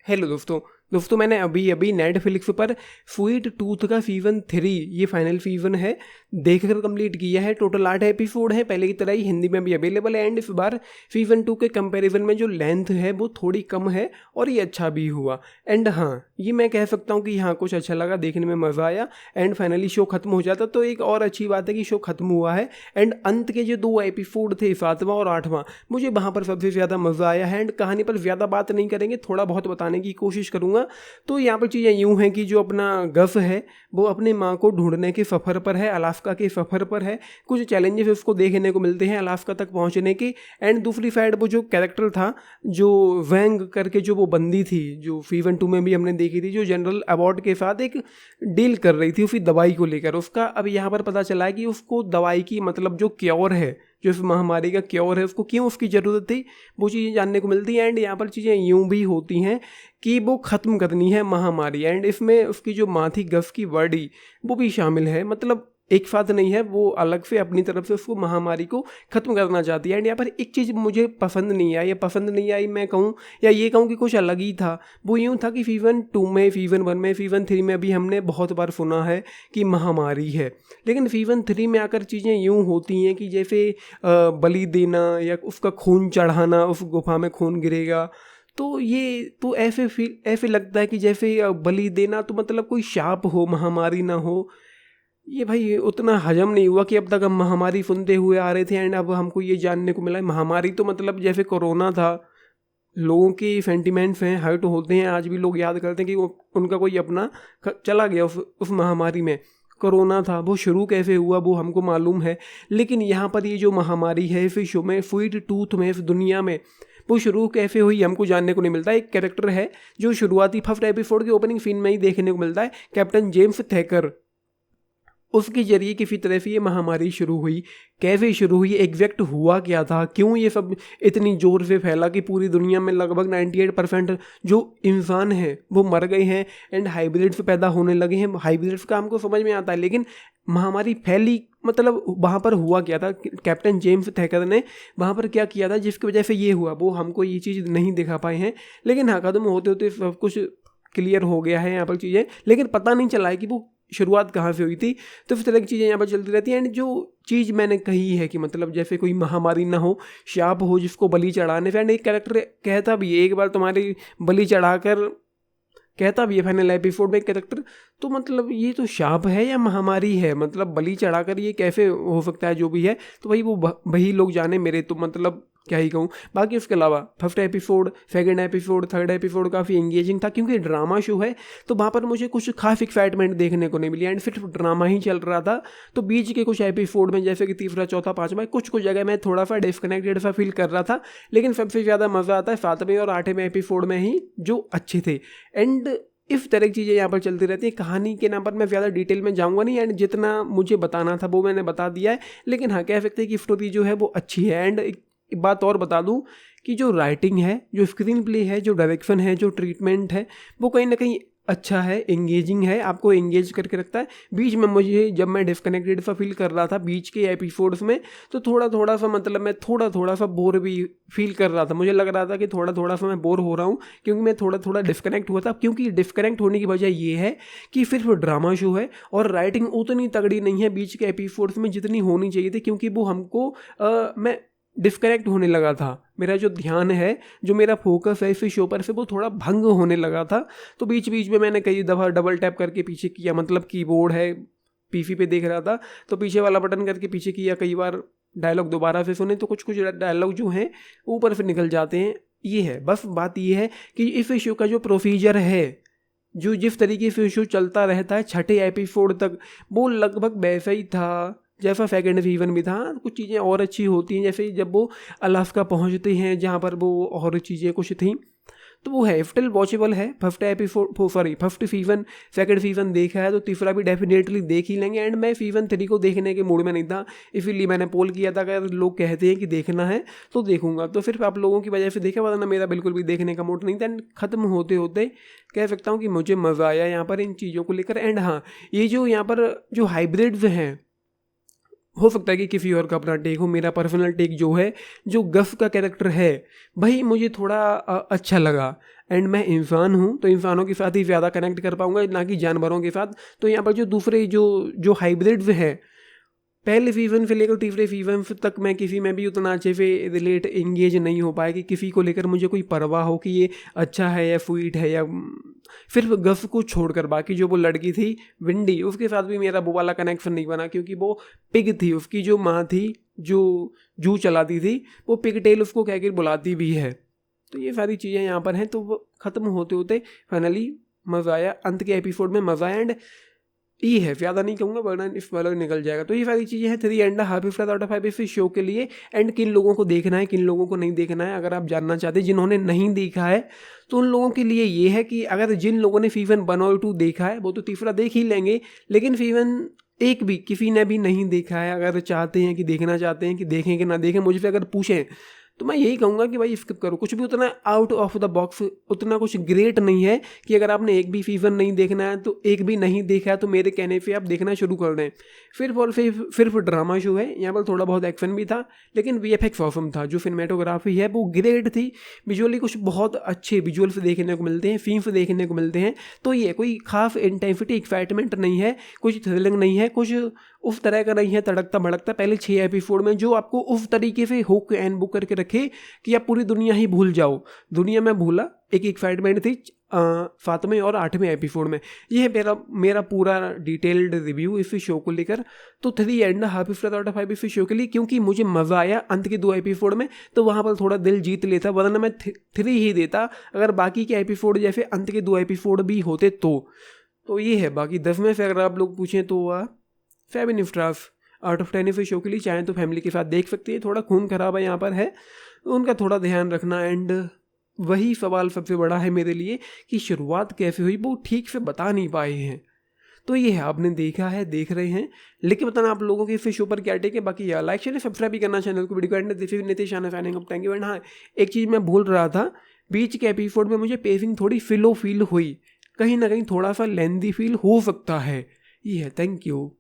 Hello दोस्तों मैंने अभी अभी नेटफ्लिक्स पर स्वीट टूथ का सीज़न 3 ये फाइनल सीज़न है देखकर कंप्लीट किया है। टोटल 8 एपिसोड है, पहले की तरह ही हिंदी में भी अवेलेबल है। एंड इस बार सीज़न 2 के कंपैरिजन में जो लेंथ है वो थोड़ी कम है और ये अच्छा भी हुआ। एंड हाँ, ये मैं कह सकता हूँ कि हाँ कुछ अच्छा लगा, देखने में मज़ा आया। एंड फाइनली शो खत्म हो जाता तो एक और अच्छी बात है कि शो खत्म हुआ है। एंड अंत के जो 2 एपिसोड थे 7वां और 8वां, मुझे वहाँ पर सबसे ज़्यादा मज़ा आया है। एंड कहानी पर ज़्यादा बात नहीं करेंगे, थोड़ा बहुत बताने की कोशिश करूँगा। तो यहाँ पर चीज़ें यूँ हैं कि जो अपना गफ है वो अपनी माँ को ढूंढने के सफ़र पर है, अलास्का के सफ़र पर है। कुछ चैलेंजेस उसको देखने को मिलते हैं अलास्का तक पहुँचने के। एंड दूसरी साइड वो जो कैरेक्टर था, जो वैंग करके जो वो बंदी थी, जो सीज़न 2 में भी हमने देखी थी, जो जनरल अबॉट के साथ एक डील कर रही थी उसी दवाई को लेकर। उसका अब यहाँ पर पता चला है कि उसको दवाई की मतलब जो क्योर है, जो इस महामारी का क्योर है, उसको क्यों उसकी ज़रूरत थी, वो चीज़ें जानने को मिलती हैं। एंड यहाँ पर चीज़ें यूँ भी होती हैं कि वो ख़त्म करनी है महामारी। एंड इसमें उसकी जो माँ थी गफ की वर्डी, वो भी शामिल है। मतलब एक साथ नहीं है, वो अलग से अपनी तरफ से उसको महामारी को ख़त्म करना चाहती है। एंड यहाँ पर एक चीज़ मुझे पसंद नहीं आई, या पसंद नहीं आई मैं कहूँ, या ये कहूँ कि कुछ अलग ही था। वो यूँ था कि सीज़न 2 में, सीज़न 1 में, सीज़न 3 में भी हमने बहुत बार सुना है कि महामारी है, लेकिन सीज़न 3 में आकर चीज़ें यूँ होती हैं कि जैसे बलि देना या उसका खून चढ़ाना, उस गुफा में खून गिरेगा, तो ये तो ऐसे लगता है कि जैसे बलि देना तो मतलब कोई शाप हो, महामारी ना हो। ये भाई उतना हजम नहीं हुआ कि अब तक हम महामारी सुनते हुए आ रहे थे एंड अब हमको ये जानने को मिला है महामारी तो मतलब जैसे कोरोना था। लोगों की सेंटिमेंट्स हैं, हर्ट होते हैं, आज भी लोग याद करते हैं कि उनका कोई अपना चला गया उस महामारी में। कोरोना था, वो शुरू कैसे हुआ वो हमको मालूम है, लेकिन यहाँ पर ये जो महामारी है इस शो में, स्वीट टूथ में, इस दुनिया में, वो शुरू कैसे हुई हमको जानने को नहीं मिलता। एक कैरेक्टर है जो शुरुआती फर्स्ट एपिसोड के ओपनिंग सीन में ही देखने को मिलता है, कैप्टन जेम्स थैकर। उसके जरिए किसी तरह से ये महामारी शुरू हुई, कैसे शुरू हुई, एग्जैक्ट हुआ क्या था, क्यों ये सब इतनी ज़ोर से फैला कि पूरी दुनिया में लगभग 98% जो इंसान हैं वो मर गए हैं एंड हाइब्रिड्स पैदा होने लगे हैं। हाइब्रिड्स का हमको समझ में आता है, लेकिन महामारी फैली मतलब वहाँ पर हुआ क्या था, कैप्टन जेम्स थैकर ने वहाँ पर क्या किया था जिसकी वजह से ये हुआ, वो हमको ये चीज़ नहीं दिखा पाए हैं। लेकिन हाँ, कदम होते होते सब कुछ क्लियर हो गया है यहाँ पर चीज़ें, लेकिन पता नहीं चला है कि वो शुरुआत कहाँ से हुई थी। तो इस तरह की चीज़ें यहाँ पर चलती रहती हैं। एंड जो चीज़ मैंने कही है कि मतलब जैसे कोई महामारी ना हो, शाप हो जिसको बलि चढ़ाने से, एंड एक कैरेक्टर कहता भी है एक बार तुम्हारी बलि चढ़ाकर, कहता भी है फाइनल एपिसोड में एक कैरेक्टर। तो मतलब ये तो शाप है या महामारी है, मतलब बलि चढ़ाकर ये कैसे हो सकता है, जो भी है तो भाई वो वही लोग जाने, मेरे तो मतलब क्या ही कहूँ। बाकी उसके अलावा first episode, second episode, third episode काफ़ी एंगेजिंग था, क्योंकि ड्रामा शो है तो वहाँ पर मुझे कुछ खास एक्साइटमेंट देखने को नहीं मिली। एंड सिर्फ ड्रामा ही चल रहा था, तो बीच के कुछ एपिसोड में जैसे कि तीसरा, चौथा, पाँचवा, कुछ जगह मैं थोड़ा सा डिस्कनेक्टेड सा फील कर रहा था। लेकिन सबसे ज़्यादा मज़ा आता है 7वें और 8वें एपिसोड में ही, जो अच्छे थे। एंड इस तरह की चीज़ें यहाँ पर चलती रहती हैं। कहानी के नाम पर मैं ज़्यादा डिटेल में जाऊँगा नहीं, एंड जितना मुझे बताना था वो मैंने बता दिया है। लेकिन हाँ, कह सकते हैं कि स्टोरी जो है वो अच्छी है। एंड एक बात और बता दूँ कि जो राइटिंग है, जो स्क्रीन प्ले है, जो डायरेक्शन है, जो ट्रीटमेंट है, वो कहीं ना कहीं अच्छा है, एंगेजिंग है, आपको एंगेज करके रखता है। बीच में मुझे जब मैं डिस्कनेक्टेड सा फील कर रहा था बीच के एपिसोड्स में, तो थोड़ा सा मतलब मैं थोड़ा सा बोर भी फील कर रहा था। मुझे लग रहा था कि थोड़ा सा मैं बोर हो रहा हूँ, क्योंकि मैं थोड़ा डिस्कनेक्ट हुआ था। क्योंकि डिस्कनेक्ट होने की वजह ये है कि सिर्फ ड्रामा शो है और राइटिंग उतनी तगड़ी नहीं है बीच के एपिसोड्स में जितनी होनी चाहिए थी, क्योंकि वो हमको मैं डिस्कनेक्ट होने लगा था। मेरा जो ध्यान है, जो मेरा फोकस है इस शो पर से, वो थोड़ा भंग होने लगा था। तो बीच बीच में मैंने कई दफ़ा डबल टैप करके पीछे किया, मतलब कीबोर्ड है, पीसी पे देख रहा था तो पीछे वाला बटन करके पीछे किया। कई बार डायलॉग दोबारा से सुने तो कुछ डायलॉग जो हैं ऊपर से निकल जाते हैं। ये है बस बात, ये है कि इस शो का जो प्रोसीजर है, जो जिस तरीके से शो चलता रहता है 6ठे एपिसोड तक, वो लगभग वैसा ही था जैसा सेकंड सीजन भी था। कुछ चीज़ें और अच्छी होती हैं, जैसे जब वो अलास्का पहुंचते हैं जहां पर वो और चीज़ें कुछ थी, तो वो है स्टिल वॉचेबल है। फर्स्ट सीजन, सेकंड सीजन देखा है तो तीसरा भी डेफिनेटली देख ही लेंगे। एंड मैं सीजन 3 को देखने के मूड में नहीं था, इसीलिए मैंने पोल किया था, अगर लोग कहते हैं कि देखना है तो देखूंगा, तो सिर्फ आप लोगों की वजह से देखा, वरना मेरा बिल्कुल भी देखने का मूड नहीं था। एंड खत्म होते होते कह सकता हूँ कि मुझे मज़ा आया यहाँ पर इन चीज़ों को लेकर। एंड हाँ, ये जो यहाँ पर जो हाइब्रिड्स हैं, हो सकता है कि किसी और का अपना टेक हो। मेरा पर्सनल टेक जो है, जो गफ का कैरेक्टर है भाई मुझे थोड़ा अच्छा लगा। एंड मैं इंसान हूँ तो इंसानों के साथ ही ज़्यादा कनेक्ट कर पाऊंगा, ना कि जानवरों के साथ। तो यहाँ पर जो दूसरे जो हाइब्रिड्स हैं, पहले सीजन से लेकर तीसरे सीजन तक मैं किसी में भी उतना अच्छे से रिलेट एंगेज नहीं हो पाया कि किसी को लेकर मुझे कोई परवाह हो कि ये अच्छा है या स्वीट है, या सिर्फ गफ को छोड़कर बाकी जो वो लड़की थी विंडी, उसके साथ भी मेरा वो वाला कनेक्शन नहीं बना, क्योंकि वो पिग थी। उसकी जो माँ थी जो जू चलाती थी, वो पिग टेल उसको कह कर बुलाती भी है। तो ये सारी चीज़ें यहाँ पर हैं। तो वो ख़त्म होते होते फाइनली मज़ा आया, अंत के एपिसोड में मज़ा आया। एंड ये है, ज़्यादा नहीं कहूँगा वरना इस वाला निकल जाएगा। तो ये सारी चीज़ें हैं 3.5 स्टार आउट ऑफ 5 इस शो के लिए। एंड किन लोगों को देखना है, किन लोगों को नहीं देखना है, अगर आप जानना चाहते हैं जिन्होंने नहीं देखा है, तो उन लोगों के लिए ये है कि अगर जिन लोगों ने सीजन 1 और 2 देखा है वो तो तीसरा देख ही लेंगे, लेकिन सीजन 1 भी किसी ने भी नहीं देखा है, अगर चाहते हैं कि देखना चाहते हैं कि देखें कि ना देखें, मुझसे अगर पूछें तो मैं यही कहूँगा कि भाई स्किप करो। कुछ भी उतना आउट ऑफ द बॉक्स, उतना कुछ ग्रेट नहीं है कि अगर आपने एक भी सीजन नहीं देखना है तो एक भी नहीं देखा है तो मेरे कहने पे आप देखना शुरू कर दें। सिर्फ ड्रामा शो है, यहाँ पर थोड़ा बहुत एक्शन भी था, लेकिन VFX ऑसम था। जो सिनेमेटोग्राफी है वो ग्रेट थी, विजुअली कुछ बहुत अच्छे विजुअल्स देखने को मिलते हैं, सीन्स देखने को मिलते हैं। तो ये कोई खास इंटेंसिटी एक्साइटमेंट नहीं है, कुछ थ्रिलिंग नहीं है, कुछ उस तरह का नहीं है तड़कता भड़कता पहले 6 एपिसोड में जो आपको उस तरीके से हुक एंड बुक करके रखे कि आप पूरी दुनिया ही भूल जाओ। दुनिया में भूला एक एक्साइटमेंट थी 7वें और 8वें एपिसोड में। यह है मेरा पूरा डिटेल्ड रिव्यू इस शो को लेकर। तो 3.5 स्टार आउट ऑफ 5 इस शो के लिए, क्योंकि मुझे मज़ा आया अंत के 2 एपिसोड में, तो वहाँ पर थोड़ा दिल जीत लेता, वरना मैं 3 ही देता अगर बाकी के एपिसोड जैसे अंत के 2 एपिसोड भी होते तो ये है। बाकी 10 में से अगर आप लोग पूछें तो 7 स्टार्स आउट ऑफ 10 इस शो के लिए। चाहें तो फैमिली के साथ देख सकते हैं, थोड़ा खून खराबा यहाँ पर है, उनका थोड़ा ध्यान रखना। एंड वही सवाल सबसे बड़ा है मेरे लिए कि शुरुआत कैसे हुई वो ठीक से बता नहीं पाए हैं। तो ये है, आपने देखा है, देख रहे हैं, लेकिन बताना आप लोगों के इस शो पर क्या टेक है। बाकी यार लाइक शेयर सब्सक्राइब भी करना चैनल को, वीडियो को एंड देखिए नीतीश शाना fanning up thank you. And हाँ, एक चीज़ मैं भूल रहा था, बीच के एपिसोड में मुझे पेसिंग थोड़ी फील हुई, कहीं ना कहीं थोड़ा सा लेंदी फील हो सकता है। ये है, थैंक यू।